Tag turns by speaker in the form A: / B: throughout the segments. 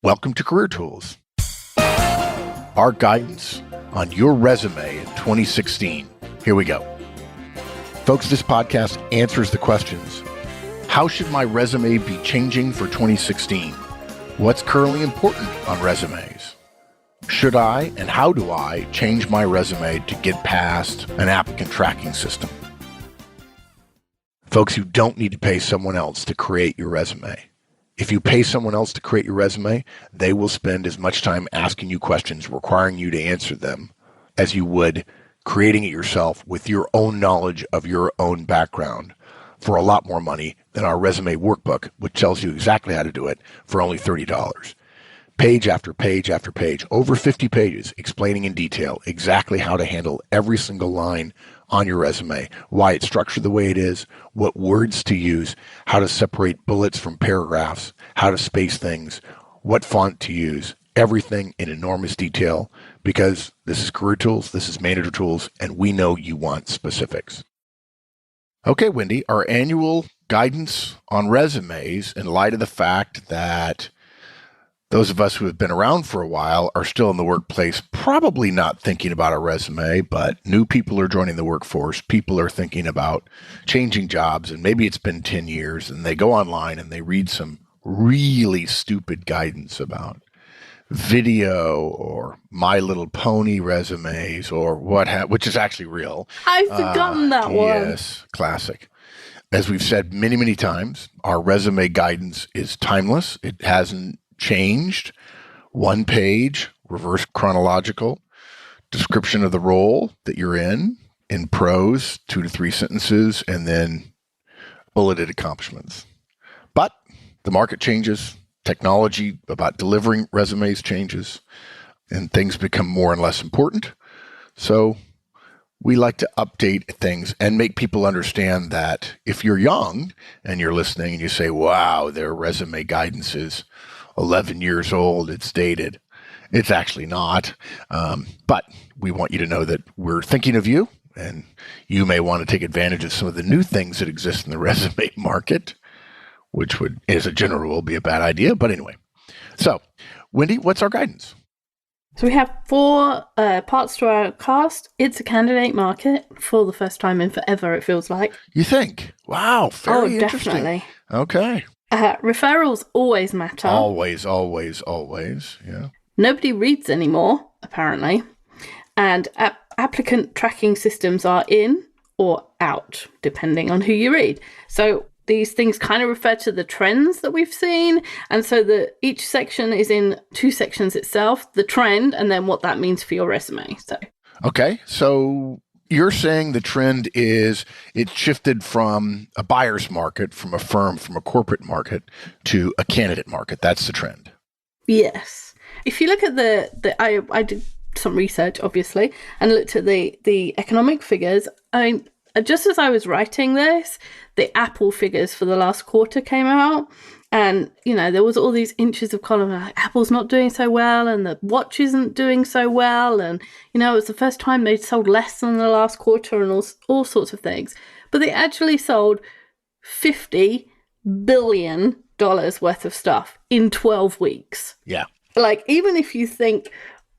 A: Welcome to Career Tools. Our guidance on your resume in 2016. Here we go. Folks, this podcast answers the questions. How should my resume be changing for 2016? What's currently important on resumes? Should I and how do I change my resume to get past an applicant tracking system? Folks, you don't need to pay someone else to create your resume. If you pay someone else to create your resume, they will spend as much time asking you questions, requiring you to answer them, as you would creating it yourself with your own knowledge of your own background for a lot more money than our resume workbook, which tells you exactly how to do it for only $30. Page after page after page, over 50 pages, explaining in detail exactly how to handle every single line on your resume, why it's structured the way it is, what words to use, how to separate bullets from paragraphs, how to space things, what font to use, everything in enormous detail, because this is Career Tools, this is Manager Tools, and we know you want specifics. Okay, Wendy, our annual guidance on resumes, in light of the fact that those of us who have been around for a while are still in the workplace, probably not thinking about a resume, but new people are joining the workforce. People are thinking about changing jobs, and maybe it's been 10 years, and they go online and they read some really stupid guidance about video or My Little Pony resumes or which is actually real.
B: I've forgotten that one.
A: Yes, classic. As we've said many, many times, our resume guidance is timeless. It hasn't changed. One page, reverse chronological, description of the role that you're in prose, 2 to 3 sentences, and then bulleted accomplishments. But the market changes, technology about delivering resumes changes, and things become more and less important. So we like to update things and make people understand that if you're young and you're listening and you say, wow, their resume guidance is 11 years old, it's dated. It's actually not. But we want you to know that we're thinking of you, and you may want to take advantage of some of the new things that exist in the resume market, which would, as a general rule, be a bad idea. But anyway. So, Wendy, what's our guidance?
B: So we have 4 parts to our cast. It's a candidate market for the first time in forever, it feels like.
A: You think? Wow, very interesting.
B: Definitely.
A: Okay.
B: Referrals always matter.
A: Always, always, always. Yeah.
B: Nobody reads anymore, apparently. And applicant tracking systems are in or out, depending on who you read. So these things kind of refer to the trends that we've seen. And so each section is in 2 sections itself, the trend, and then what that means for your resume.
A: Okay. So you're saying the trend is it shifted from a buyer's market, from a firm, from a corporate market to a candidate market. That's the trend.
B: Yes. If you look at I did some research, obviously, and looked at the economic figures. Just as I was writing this, the Apple figures for the last quarter came out. And, there was all these inches of column, like Apple's not doing so well and the watch isn't doing so well. And, it was the first time they'd sold less than the last quarter and all sorts of things. But they actually sold $50 billion worth of stuff in 12 weeks.
A: Yeah.
B: Like, even if you think,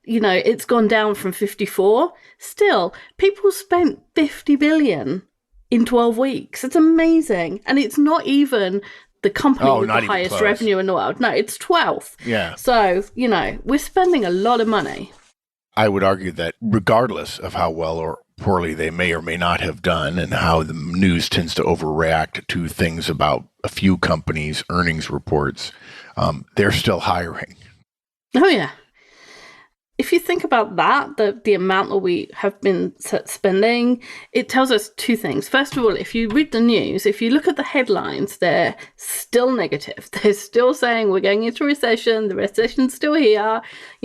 B: it's gone down from 54, still, people spent 50 billion in 12 weeks. It's amazing. And it's not even the company with the highest
A: close.
B: Revenue in the world. No, it's 12th.
A: Yeah.
B: So, we're spending a lot of money.
A: I would argue that regardless of how well or poorly they may or may not have done and how the news tends to overreact to things about a few companies' earnings reports, they're still hiring.
B: Oh, yeah. If you think about that, the amount that we have been spending, it tells us 2 things. First of all, if you read the news, if you look at the headlines, they're still negative. They're still saying we're going into recession, the recession's still here,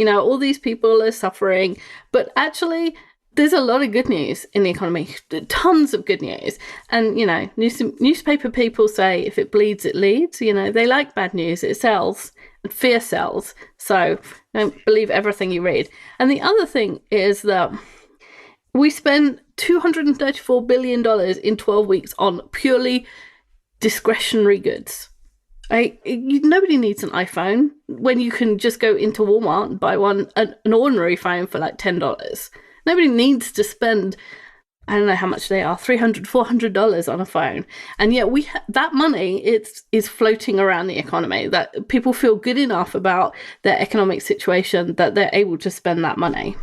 B: all these people are suffering. But actually, there's a lot of good news in the economy, tons of good news. And, newspaper people say if it bleeds, it leads. They like bad news, it sells. And fear sells. So don't believe everything you read. And the other thing is that we spend $234 billion in 12 weeks on purely discretionary goods. Nobody needs an iPhone when you can just go into Walmart and buy an ordinary phone for like $10. Nobody needs to spend, I don't know how much they are, $300, $400 on a phone. And yet that money is floating around the economy, that people feel good enough about their economic situation that they're able to spend that money.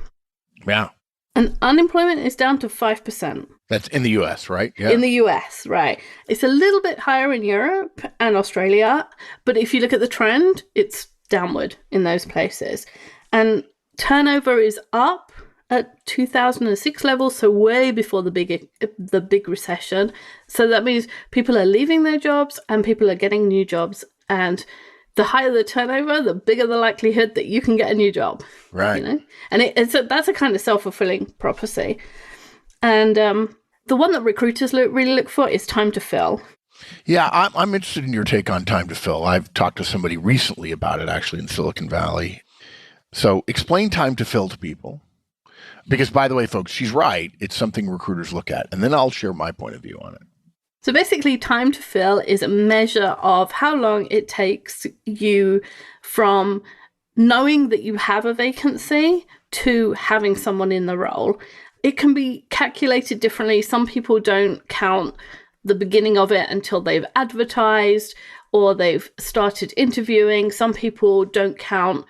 A: Yeah.
B: And unemployment is down to 5%.
A: That's in the US, right?
B: Yeah. In the US, right. It's a little bit higher in Europe and Australia, but if you look at the trend, it's downward in those places. And turnover is up at 2006 levels, so way before the big recession. So that means people are leaving their jobs and people are getting new jobs. And the higher the turnover, the bigger the likelihood that you can get a new job.
A: Right.
B: You know? And that's a kind of self-fulfilling prophecy. And the one that recruiters really look for is time to fill.
A: Yeah, I'm interested in your take on time to fill. I've talked to somebody recently about it, actually, in Silicon Valley. So explain time to fill to people. Because, by the way, folks, she's right. It's something recruiters look at. And then I'll share my point of view on it.
B: So basically, time to fill is a measure of how long it takes you from knowing that you have a vacancy to having someone in the role. It can be calculated differently. Some people don't count the beginning of it until they've advertised or they've started interviewing. Some people don't count.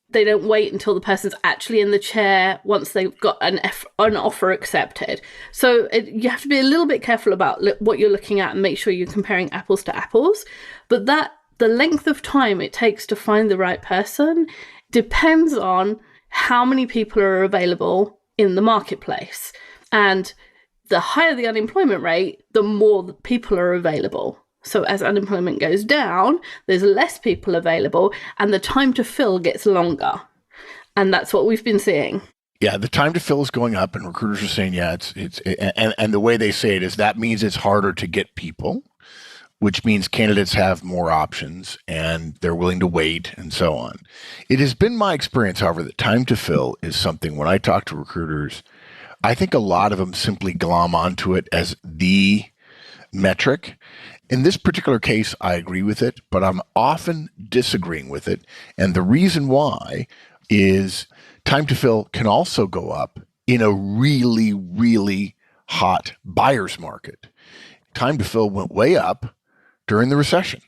B: They don't wait until the person's actually in the chair once they've got an offer accepted. So you have to be a little bit careful about what you're looking at and make sure you're comparing apples to apples. But the length of time it takes to find the right person depends on how many people are available in the marketplace. And the higher the unemployment rate, the more people are available. So as unemployment goes down, there's less people available and the time to fill gets longer. And that's what we've been seeing.
A: Yeah, the time to fill is going up and recruiters are saying, and the way they say it is that means it's harder to get people, which means candidates have more options and they're willing to wait and so on. It has been my experience, however, that time to fill is something when I talk to recruiters, I think a lot of them simply glom onto it as the metric. In this particular case, I agree with it, but I'm often disagreeing with it. And the reason why is time to fill can also go up in a really, really hot buyer's market. Time to fill went way up during the recession.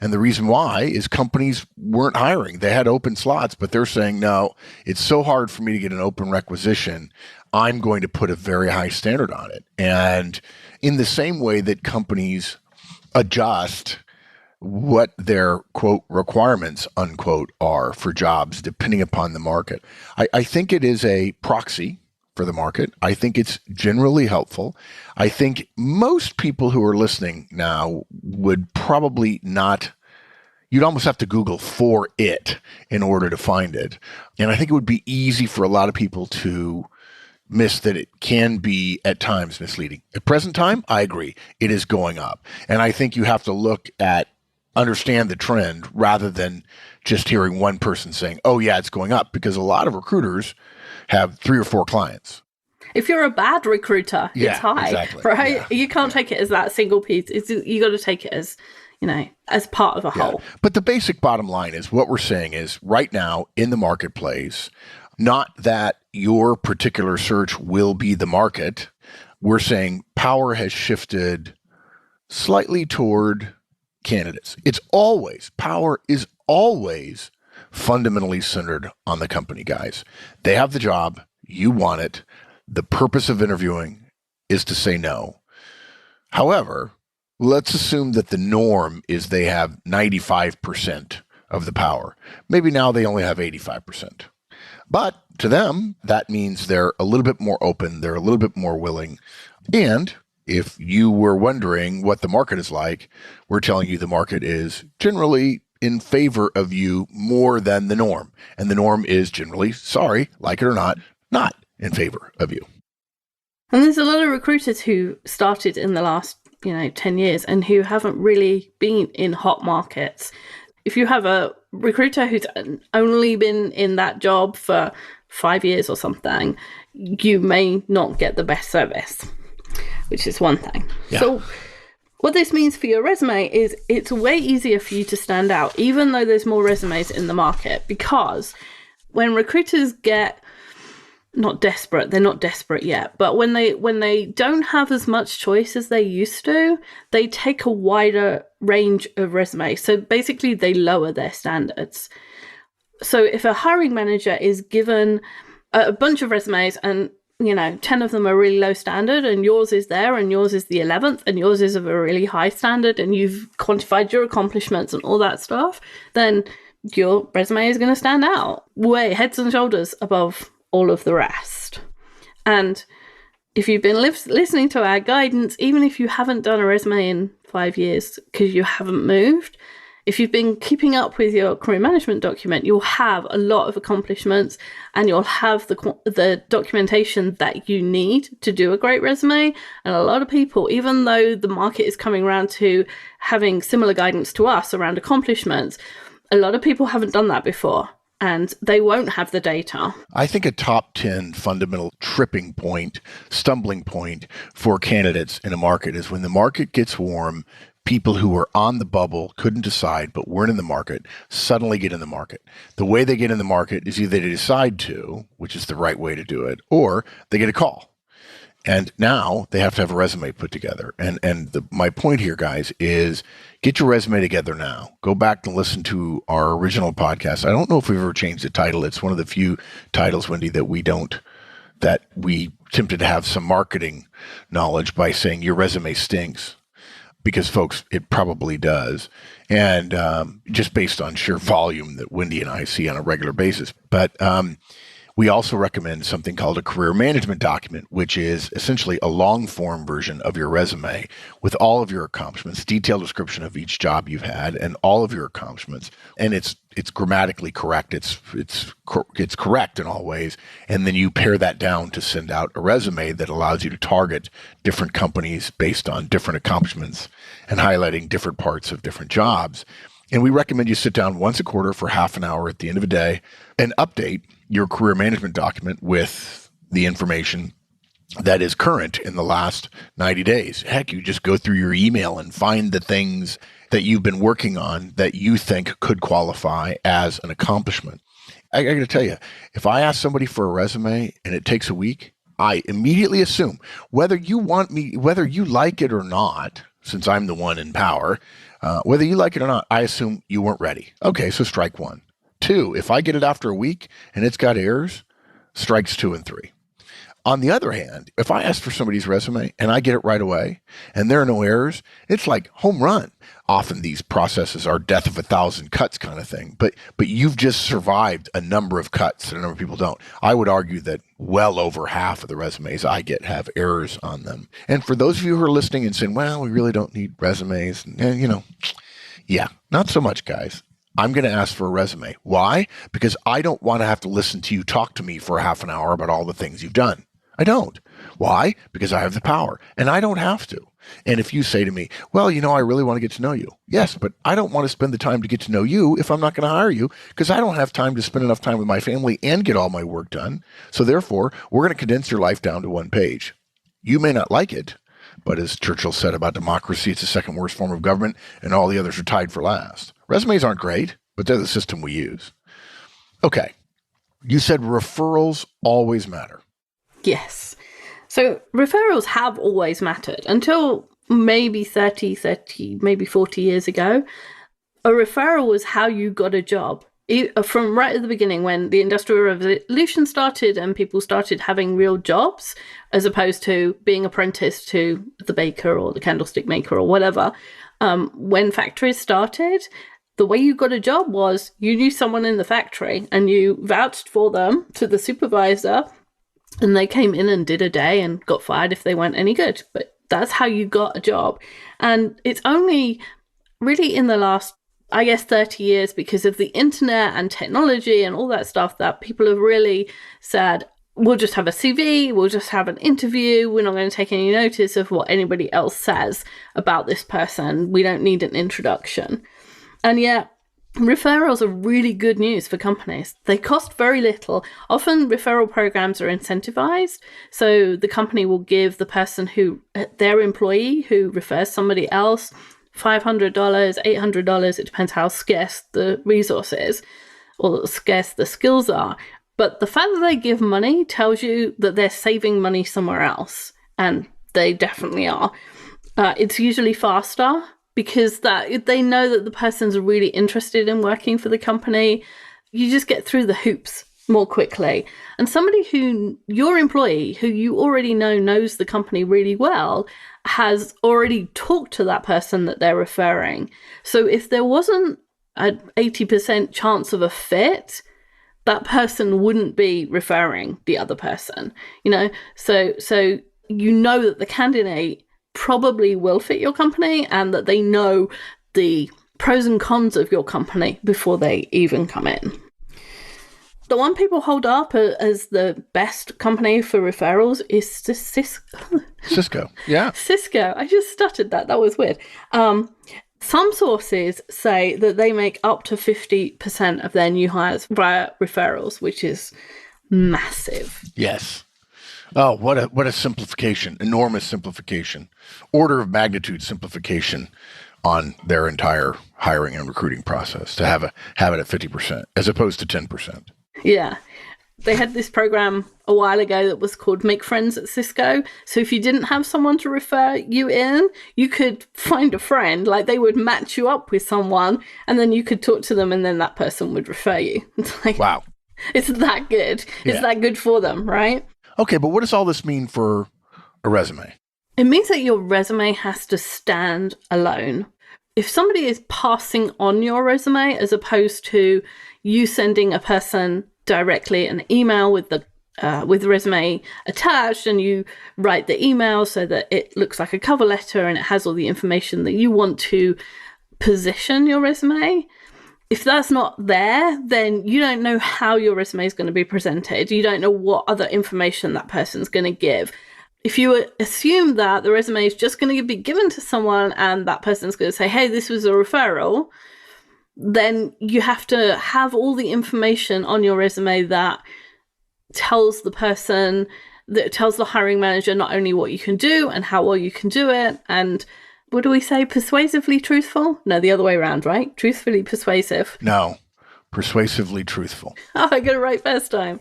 A: And the reason why is companies weren't hiring. They had open slots, but they're saying, no, it's so hard for me to get an open requisition. I'm going to put a very high standard on it. And in the same way that companies adjust what their, quote, requirements, unquote, are for jobs, depending upon the market. I think it is a proxy for the market. I think it's generally helpful. I think most people who are listening now would probably not, you'd almost have to Google for it in order to find it. And I think it would be easy for a lot of people to miss that it can be at times misleading. At present time, I agree. It is going up. And I think you have to understand the trend rather than just hearing one person saying, oh yeah, it's going up, because a lot of recruiters have 3 or 4 clients.
B: If you're a bad recruiter, it's high,
A: exactly.
B: Right?
A: Yeah.
B: You can't take it as that single piece. You got to take it as, as part of a whole.
A: But the basic bottom line is what we're saying is right now in the marketplace, not that your particular search will be the market. We're saying power has shifted slightly toward candidates. Power is always fundamentally centered on the company, guys. They have the job. You want it. The purpose of interviewing is to say no. However, let's assume that the norm is they have 95% of the power. Maybe now they only have 85%. But to them, that means they're a little bit more open. They're a little bit more willing. And if you were wondering what the market is like, we're telling you the market is generally in favor of you more than the norm. And the norm is generally, sorry, like it or not in favor of you.
B: And there's a lot of recruiters who started in the last, 10 years and who haven't really been in hot markets. If you have a recruiter who's only been in that job for 5 years or something, you may not get the best service, which is one thing.
A: Yeah.
B: So What this means for your resume is it's way easier for you to stand out, even though there's more resumes in the market, because when recruiters get not desperate, they're not desperate yet, but when they don't have as much choice as they used to, they take a wider range of resumes. So basically they lower their standards. So if a hiring manager is given a bunch of resumes and 10 of them are really low standard and yours is there and yours is the 11th and yours is of a really high standard and you've quantified your accomplishments and all that stuff, then your resume is going to stand out way heads and shoulders above all of the rest. And if you've been listening to our guidance, even if you haven't done a resume in 5 years because you haven't moved, if you've been keeping up with your career management document, you'll have a lot of accomplishments and you'll have the documentation that you need to do a great resume. And a lot of people, even though the market is coming around to having similar guidance to us around accomplishments, a lot of people haven't done that before and they won't have the data.
A: I think a top 10 fundamental tripping point, stumbling point for candidates in a market is when the market gets warm, people who were on the bubble, couldn't decide, but weren't in the market, suddenly get in the market. The way they get in the market is either they decide to, which is the right way to do it, or they get a call. And now they have to have a resume put together. My point here, guys, is get your resume together now. Go back and listen to our original podcast. I don't know if we've ever changed the title. It's one of the few titles, Wendy, that we attempted to have some marketing knowledge by saying your resume stinks. Because, folks, it probably does. And just based on sheer volume that Wendy and I see on a regular basis. But we also recommend something called a career management document, which is essentially a long form version of your resume with all of your accomplishments, detailed description of each job you've had and all of your accomplishments. And it's grammatically correct. It's correct in all ways. And then you pare that down to send out a resume that allows you to target different companies based on different accomplishments and highlighting different parts of different jobs. And we recommend you sit down once a quarter for half an hour at the end of a day and update your career management document with the information that is current in the last 90 days. Heck, you just go through your email and find the things that you've been working on that you think could qualify as an accomplishment. I got to tell you, if I ask somebody for a resume and it takes a week, I immediately assume whether you like it or not, since I'm the one in power, whether you like it or not, I assume you weren't ready. Okay, so strike one. 2, if I get it after a week and it's got errors, strikes 2 and 3. On the other hand, if I ask for somebody's resume and I get it right away and there are no errors, it's like home run. Often these processes are death of 1,000 cuts kind of thing, but you've just survived a number of cuts that a number of people don't. I would argue that well over half of the resumes I get have errors on them. And for those of you who are listening and saying, well, we really don't need resumes, yeah, not so much, guys. I'm going to ask for a resume. Why? Because I don't want to have to listen to you talk to me for half an hour about all the things you've done. I don't. Why? Because I have the power and I don't have to. And if you say to me, well, I really want to get to know you. Yes, but I don't want to spend the time to get to know you if I'm not going to hire you because I don't have time to spend enough time with my family and get all my work done. So therefore, we're going to condense your life down to one page. You may not like it, but as Churchill said about democracy, it's the second worst form of government and all the others are tied for last. Resumes aren't great, but they're the system we use. Okay. You said referrals always matter.
B: Yes. So referrals have always mattered until maybe 30, maybe 40 years ago. A referral was how you got a job. From right at the beginning when the Industrial Revolution started and people started having real jobs as opposed to being apprenticed to the baker or the candlestick maker or whatever. When factories started, the way you got a job was you knew someone in the factory and you vouched for them to the supervisor and they came in and did a day and got fired if they weren't any good. But that's how you got a job. And it's only really in the last, 30 years because of the internet and technology and all that stuff that people have really said, we'll just have a CV, we'll just have an interview, we're not going to take any notice of what anybody else says about this person. We don't need an introduction. And yet, Referrals are really good news for companies. They cost very little. Often referral programs are incentivized. So the company will give the person their employee who refers somebody else, $500, $800. It depends how scarce the resource is or scarce the skills are. But the fact that they give money tells you that they're saving money somewhere else. And they definitely are. It's usually faster, because they know that the person's really interested in working for the company. You just get through the hoops more quickly. And your employee, who you already know knows the company really well, has already talked to that person that they're referring. So if there wasn't an 80% chance of a fit, that person wouldn't be referring the other person, So you know that the candidate probably will fit your company and that they know the pros and cons of your company before they even come in. The one people hold up as the best company for referrals is Cisco.
A: Cisco, yeah.
B: Cisco. I just stuttered that. That was weird. Some sources say that they make up to 50% of their new hires via referrals, which is massive.
A: Yes. Oh, what a simplification, enormous simplification, order of magnitude simplification on their entire hiring and recruiting process to have it at 50% as opposed to 10%.
B: Yeah. They had this program a while ago that was called Make Friends at Cisco. So if you didn't have someone to refer you in, you could find a friend. Like they would match you up with someone and then you could talk to them and then that person would refer you. It's like,
A: wow.
B: It's that good. It's that good for them, right?
A: Okay, but what does all this mean for a resume?
B: It means that your resume has to stand alone. If somebody is passing on your resume as opposed to you sending a person directly an email with the resume attached and you write the email so that it looks like a cover letter and it has all the information that you want to position your resume. If that's not there, then you don't know how your resume is going to be presented. You don't know what other information that person's going to give. If you assume that the resume is just going to be given to someone and that person's going to say, hey, this was a referral, then you have to have all the information on your resume that tells the person, that tells the hiring manager not only what you can do and how well you can do it, and what do we say? Persuasively truthful? No, the other way around, right? Truthfully persuasive.
A: No, persuasively truthful.
B: Oh, I got it right first time.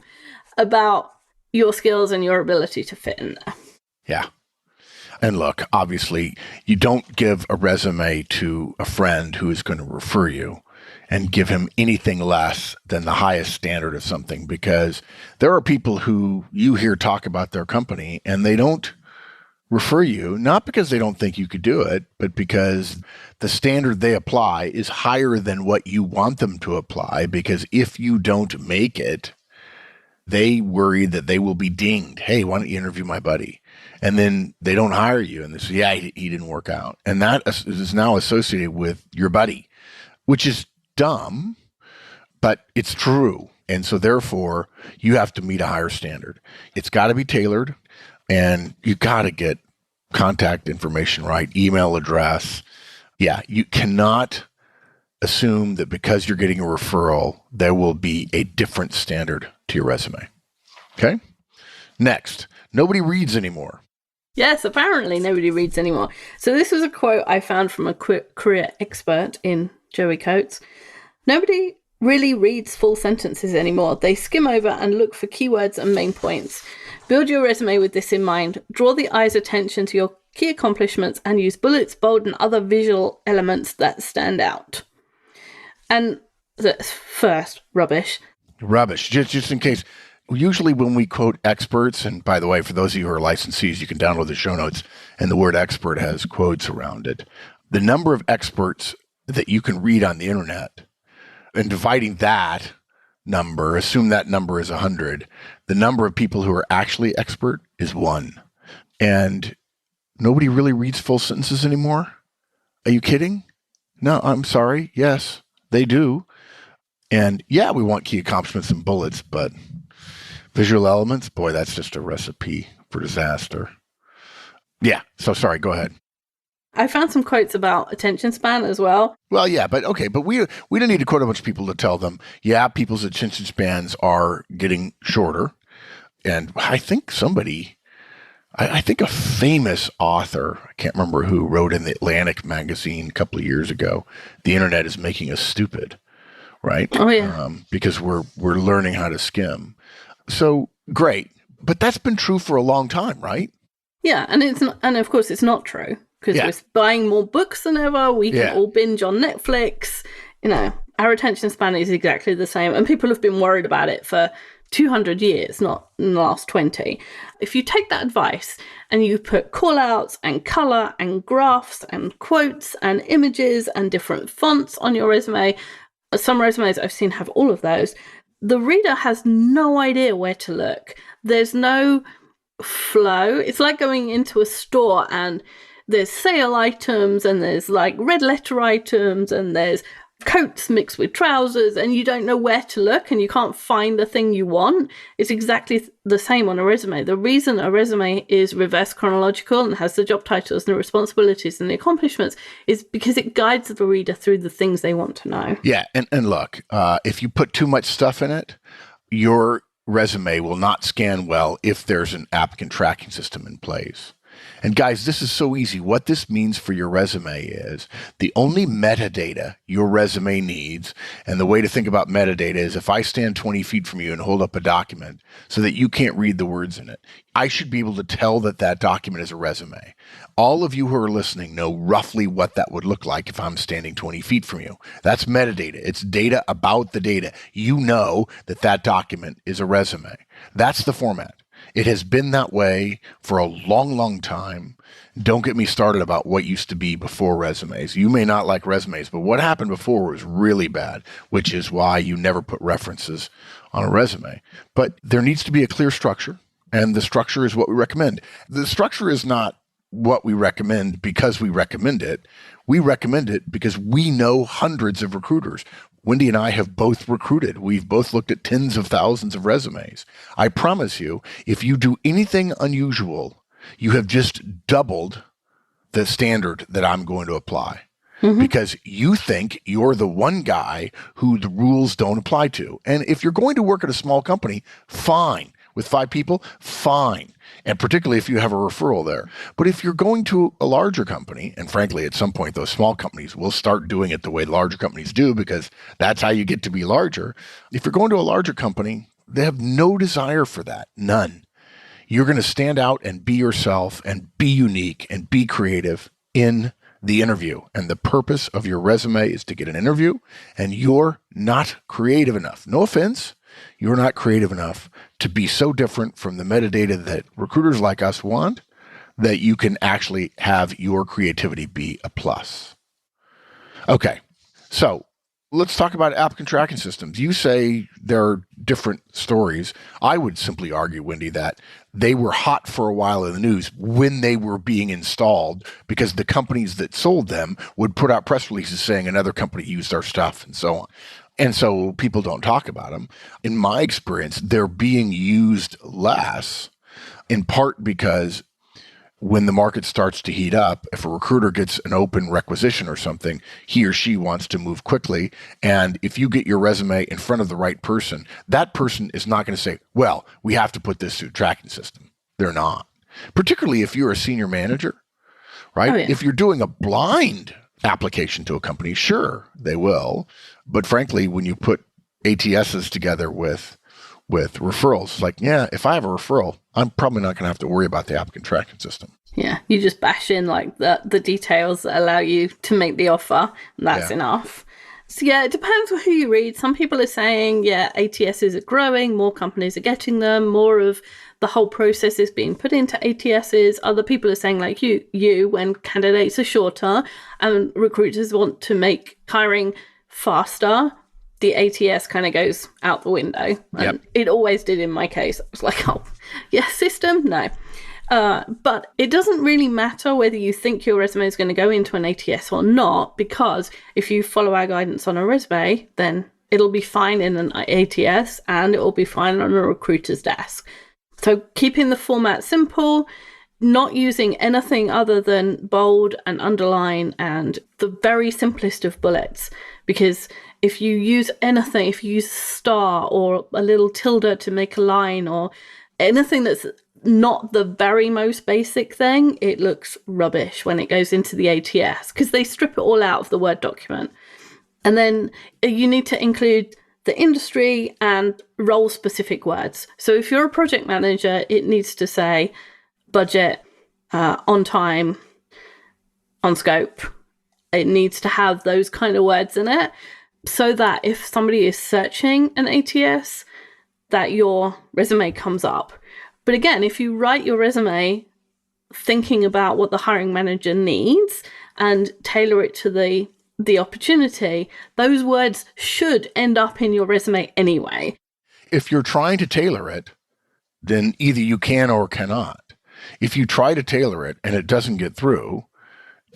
B: About your skills and your ability to fit in there.
A: Yeah. And look, obviously, you don't give a resume to a friend who is going to refer you and give him anything less than the highest standard of something, because there are people who you hear talk about their company and they don't refer you, not because they don't think you could do it, but because the standard they apply is higher than what you want them to apply, because if you don't make it, they worry that they will be dinged. Hey, why don't you interview my buddy? And then they don't hire you and they say, yeah, he didn't work out. And that is now associated with your buddy, which is dumb, but it's true. And so therefore you have to meet a higher standard. It's got to be tailored and you got to get contact information right, email address. Yeah, you cannot assume that because you're getting a referral, there will be a different standard to your resume. Okay? Next, nobody reads anymore.
B: Yes, apparently nobody reads anymore. So this was a quote I found from a career expert in Joey Coates. Nobody really reads full sentences anymore. They skim over and look for keywords and main points. Build your resume with this in mind. Draw the eye's attention to your key accomplishments and use bullets, bold, and other visual elements that stand out. And that's first, rubbish.
A: Rubbish. Just in case. Usually when we quote experts, and by the way, for those of you who are licensees, you can download the show notes, and the word expert has quotes around it. The number of experts that you can read on the internet, and dividing that number, assume that number is 100, the number of people who are actually expert is 1. And nobody really reads full sentences anymore? Are you kidding? No, I'm sorry. Yes, they do. And yeah, we want key accomplishments and bullets, but visual elements, boy, that's just a recipe for disaster. Yeah, so sorry, go ahead.
B: I found some quotes about attention span as well.
A: Well, yeah, but okay, but we don't need to quote a bunch of people to tell them, yeah, people's attention spans are getting shorter. And I think I think a famous author, I can't remember who, wrote in the Atlantic magazine a couple of years ago, the internet is making us stupid, right?
B: Oh, yeah.
A: Because we're learning how to skim. So great, but that's been true for a long time, right?
B: Yeah, and it's not, and of course it's not true because
A: Yeah.
B: we're buying more books than ever. We can
A: Yeah.
B: all binge on Netflix. You know, our attention span is exactly the same, and people have been worried about it for 200 years, not in the last 20. If you take that advice and you put call outs and color and graphs and quotes and images and different fonts on your resume, some resumes I've seen have all of those, the reader has no idea where to look. There's no flow. It's like going into a store and there's sale items and there's like red letter items and there's coats mixed with trousers and you don't know where to look and you can't find the thing you want. It's exactly the same on a resume. The reason a resume is reverse chronological and has the job titles and the responsibilities and the accomplishments is because it guides the reader through the things they want to know.
A: Yeah, and look, if you put too much stuff in it, your resume will not scan well if there's an applicant tracking system in place. And guys, this is so easy. What this means for your resume is the only metadata your resume needs, and the way to think about metadata is if I stand 20 feet from you and hold up a document so that you can't read the words in it, I should be able to tell that that document is a resume. All of you who are listening know roughly what that would look like if I'm standing 20 feet from you. That's metadata. It's data about the data. You know that that document is a resume. That's the format. It has been that way for a long, long time. Don't get me started about what used to be before resumes. You may not like resumes, but what happened before was really bad, which is why you never put references on a resume. But there needs to be a clear structure, and the structure is what we recommend. The structure is not what we recommend because we recommend it. We recommend it because we know hundreds of recruiters. Wendy and I have both recruited. We've both looked at tens of thousands of resumes. I promise you, if you do anything unusual, you have just doubled the standard that I'm going to apply. Because you think you're the one guy who the rules don't apply to. And if you're going to work at a small company, fine. With 5 people, fine. And particularly if you have a referral there. But if you're going to a larger company, and frankly, at some point, those small companies will start doing it the way larger companies do, because that's how you get to be larger. If you're going to a larger company, they have no desire for that. None. You're going to stand out and be yourself and be unique and be creative in the interview. And the purpose of your resume is to get an interview, and you're not creative enough. No offense. You're not creative enough to be so different from the metadata that recruiters like us want that you can actually have your creativity be a plus. Okay, so let's talk about applicant tracking systems. You say there are different stories. I would simply argue, Wendy, that they were hot for a while in the news when they were being installed because the companies that sold them would put out press releases saying another company used our stuff and so on. And so people don't talk about them. In my experience, they're being used less, in part because when the market starts to heat up, if a recruiter gets an open requisition or something, he or she wants to move quickly. And if you get your resume in front of the right person, that person is not going to say, well, we have to put this through a tracking system. They're not. Particularly if you're a senior manager, right?
B: Oh, yeah.
A: If you're doing a blind application to a company, sure, they will. But frankly, when you put ATSs together with referrals, like, yeah, if I have a referral, I'm probably not going to have to worry about the applicant tracking system.
B: Yeah, you just bash in like the details that allow you to make the offer, and that's enough. So yeah, it depends on who you read. Some people are saying, yeah, ATSs are growing, more companies are getting them, more of the whole process is being put into ATSs. Other people are saying, like you, when candidates are shorter and recruiters want to make hiring faster, the ATS kind of goes out the window. And it always did in my case. I was like, oh, yeah, system? No. But it doesn't really matter whether you think your resume is going to go into an ATS or not, because if you follow our guidance on a resume, then it'll be fine in an ATS and it will be fine on a recruiter's desk. So keeping the format simple, not using anything other than bold and underline and the very simplest of bullets. Because if you use anything, if you use a star or a little tilde to make a line or anything that's not the very most basic thing, it looks rubbish when it goes into the ATS because they strip it all out of the Word document. And then you need to include the industry and role-specific words. So if you're a project manager, it needs to say budget, on time, on scope. It needs to have those kind of words in it so that if somebody is searching an ATS, that your resume comes up. But again, if you write your resume thinking about what the hiring manager needs and tailor it to the opportunity, those words should end up in your resume anyway.
A: If you're trying to tailor it, then either you can or cannot. If you try to tailor it and it doesn't get through,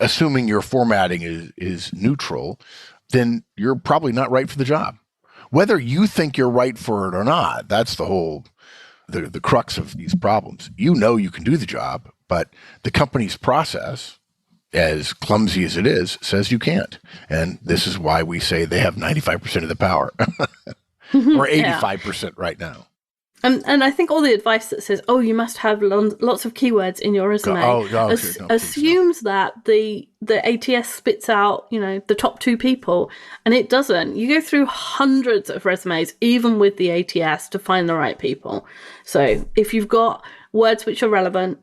A: assuming your formatting is neutral, then you're probably not right for the job. Whether you think you're right for it or not, that's the whole, the crux of these problems. You know you can do the job, but the company's process, as clumsy as it is, says you can't. And this is why we say they have 95% of the power, or 85% right now.
B: And I think all the advice that says, oh, you must have lots of keywords in your resume assumes that the ATS spits out, the top 2 people, and it doesn't. You go through hundreds of resumes, even with the ATS, to find the right people. So if you've got words which are relevant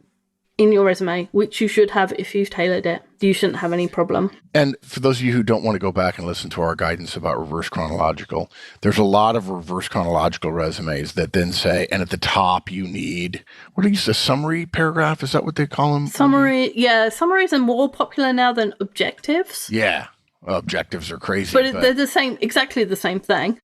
B: in your resume, which you should have if you've tailored it, you shouldn't have any problem.
A: And for those of you who don't want to go back and listen to our guidance about reverse chronological, there's a lot of reverse chronological resumes that then say, and at the top you need, what is a summary paragraph? Is that what they call them?
B: Summary, yeah. Summaries are more popular now than objectives.
A: Yeah. Well, objectives are crazy.
B: But they're the same, exactly the same thing.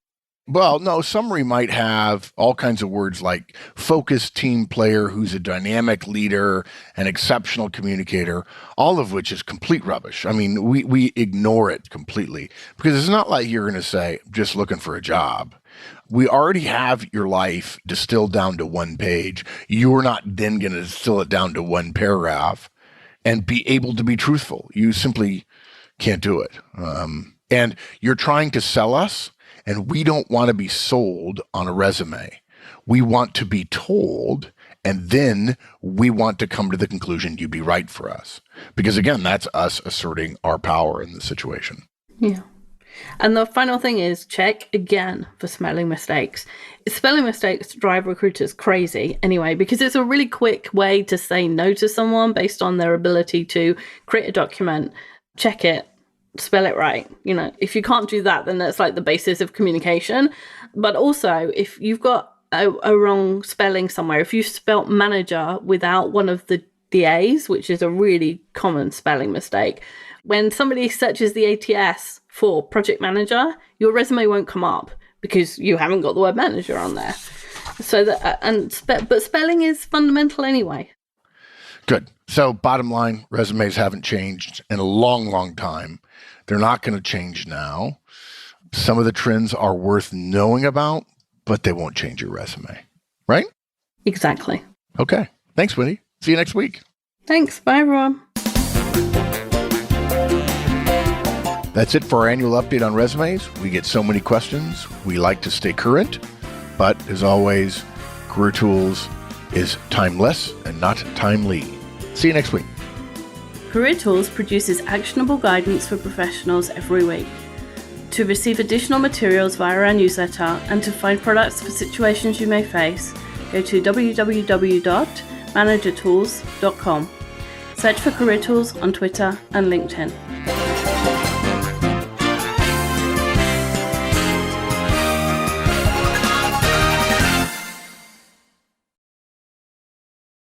A: Well, no, summary might have all kinds of words like focused team player who's a dynamic leader, an exceptional communicator, all of which is complete rubbish. I mean, we ignore it completely because it's not like you're going to say, just looking for a job. We already have your life distilled down to one page. You're not then going to distill it down to one paragraph and be able to be truthful. You simply can't do it. And you're trying to sell us. And we don't want to be sold on a resume. We want to be told, and then we want to come to the conclusion you'd be right for us. Because again, that's us asserting our power in the situation.
B: Yeah. And the final thing is check again for spelling mistakes. Spelling mistakes drive recruiters crazy anyway, because it's a really quick way to say no to someone based on their ability to create a document, check it, spell it right. If you can't do that, then that's like the basis of communication. But also, if you've got a wrong spelling somewhere, if you spelt manager without one of the A's, which is a really common spelling mistake, when somebody searches the ATS for project manager, your resume won't come up because you haven't got the word manager on there. So but spelling is fundamental anyway.
A: Good. So bottom line, resumes haven't changed in a long, long time. They're not going to change now. Some of the trends are worth knowing about, but they won't change your resume. Right?
B: Exactly.
A: Okay. Thanks, Wendy. See you next week.
B: Thanks. Bye, everyone.
A: That's it for our annual update on resumes. We get so many questions. We like to stay current, but as always, Career Tools is timeless and not timely. See you next week.
B: Career Tools produces actionable guidance for professionals every week. To receive additional materials via our newsletter and to find products for situations you may face, go to www.managertools.com. Search for Career Tools on Twitter and LinkedIn.